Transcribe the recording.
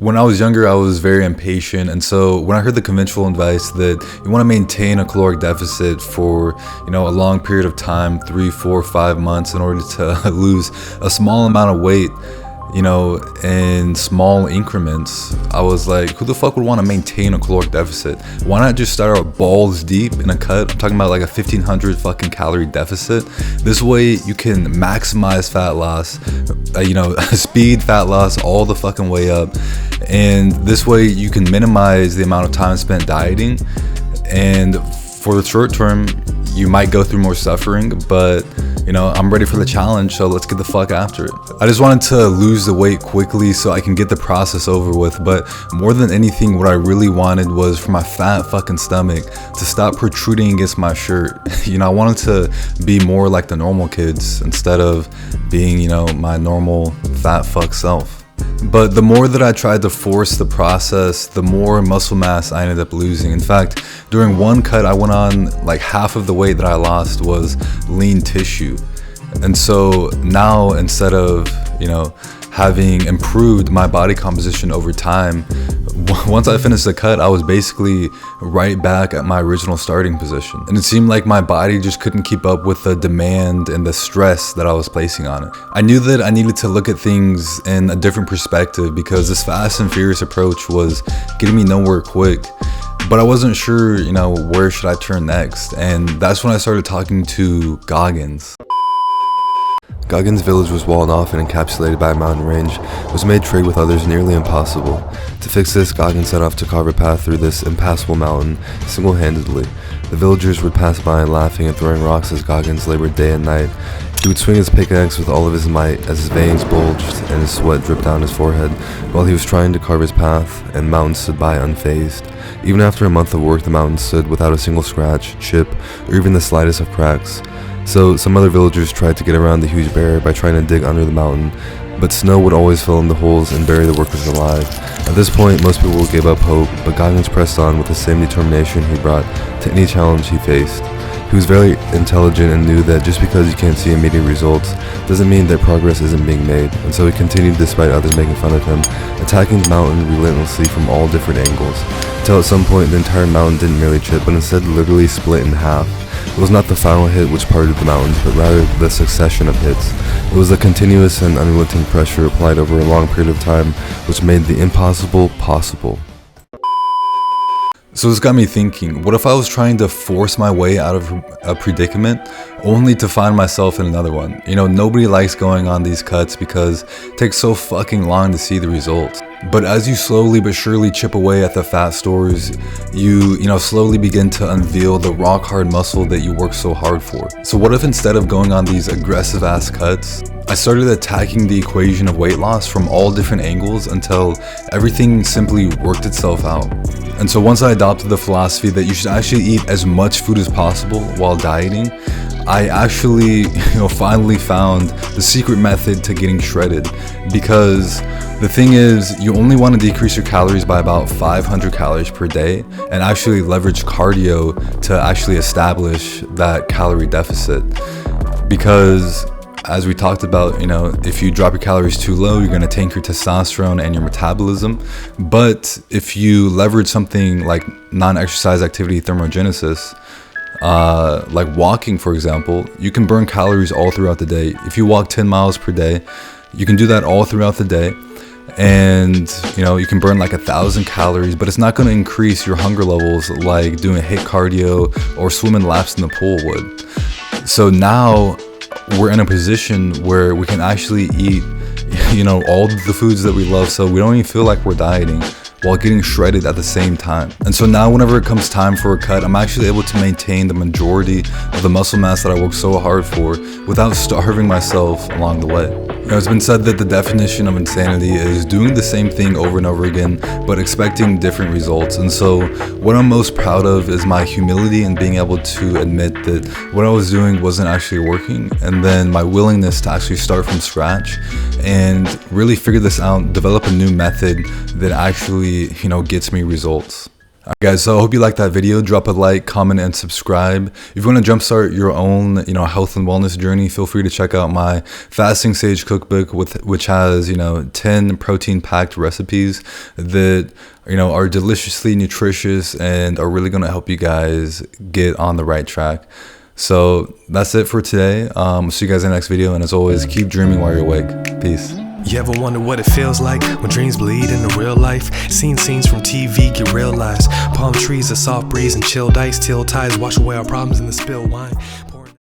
When I was younger, I was very impatient, and so when I heard the conventional advice that you want to maintain a caloric deficit for, a long period of time, 3, 4, 5 months, in order to lose a small amount of weight, in small increments, I was like, who the fuck would want to maintain a caloric deficit? Why not just start out balls deep in a cut? I'm talking about like a 1,500 fucking calorie deficit. This way you can maximize fat loss, speed fat loss all the fucking way up. And this way you can minimize the amount of time spent dieting. And for the short term, you might go through more suffering, but I'm ready for the challenge, so let's get the fuck after it. I just wanted to lose the weight quickly so I can get the process over with, but more than anything, what I really wanted was for my fat fucking stomach to stop protruding against my shirt. I wanted to be more like the normal kids instead of being, my normal fat fuck self. But the more that I tried to force the process, the more muscle mass I ended up losing. In fact, during one cut, I went on like half of the weight that I lost was lean tissue. And so now, instead of, having improved my body composition over time, once I finished the cut, I was basically right back at my original starting position. And it seemed like my body just couldn't keep up with the demand and the stress that I was placing on it. I knew that I needed to look at things in a different perspective because this fast and furious approach was getting me nowhere quick. But I wasn't sure, where should I turn next? And that's when I started talking to Goggins. Goggins Village was walled off and encapsulated by a mountain range, which made trade with others nearly impossible. To fix this, Goggins set off to carve a path through this impassable mountain single-handedly. The villagers would pass by laughing and throwing rocks as Goggins labored day and night. He would swing his pickaxe with all of his might as his veins bulged and his sweat dripped down his forehead while he was trying to carve his path, and mountains stood by unfazed. Even after a month of work, the mountains stood without a single scratch, chip, or even the slightest of cracks. So some other villagers tried to get around the huge barrier by trying to dig under the mountain, but snow would always fill in the holes and bury the workers alive. At this point, most people gave up hope, but Goggins pressed on with the same determination he brought to any challenge he faced. He was very intelligent and knew that just because you can't see immediate results doesn't mean that progress isn't being made, and so he continued despite others making fun of him, attacking the mountain relentlessly from all different angles, until at some point the entire mountain didn't merely chip, but instead literally split in half. It was not the final hit which parted the mountains, but rather the succession of hits. It was the continuous and unrelenting pressure applied over a long period of time which made the impossible possible. So this got me thinking, what if I was trying to force my way out of a predicament only to find myself in another one? Nobody likes going on these cuts because it takes so fucking long to see the results. But as you slowly but surely chip away at the fat stores, you slowly begin to unveil the rock hard muscle that you work so hard for. So what if instead of going on these aggressive ass cuts, I started attacking the equation of weight loss from all different angles until everything simply worked itself out. And so once I adopted the philosophy that you should actually eat as much food as possible while dieting, I actually, finally found the secret method to getting shredded. Because the thing is, you only want to decrease your calories by about 500 calories per day and actually leverage cardio to actually establish that calorie deficit. Because as we talked about, if you drop your calories too low, you're going to tank your testosterone and your metabolism. But if you leverage something like non-exercise activity thermogenesis, like walking, for example, you can burn calories all throughout the day. If you walk 10 miles per day, you can do that all throughout the day. And, you can burn like 1,000 calories, but it's not going to increase your hunger levels like doing HIIT cardio or swimming laps in the pool would. So now we're in a position where we can actually eat, all the foods that we love, so we don't even feel like we're dieting while getting shredded at the same time. And so now whenever it comes time for a cut, I'm actually able to maintain the majority of the muscle mass that I worked so hard for without starving myself along the way. It's been said that the definition of insanity is doing the same thing over and over again, but expecting different results. And so what I'm most proud of is my humility and being able to admit that what I was doing wasn't actually working, and then my willingness to actually start from scratch and really figure this out, develop a new method that actually, gets me results. Alright guys, so I hope you liked that video. Drop a like, comment, and subscribe. If you want to jumpstart your own, health and wellness journey, feel free to check out my Fasting Sage cookbook, which has, 10 protein-packed recipes that, are deliciously nutritious and are really going to help you guys get on the right track. So that's it for today. See you guys in the next video, and as always, keep dreaming while you're awake. Peace. You ever wonder what it feels like when dreams bleed into real life? Seeing scenes from TV get realized. Palm trees, a soft breeze, and chilled ice till tides wash away our problems in the spilled wine.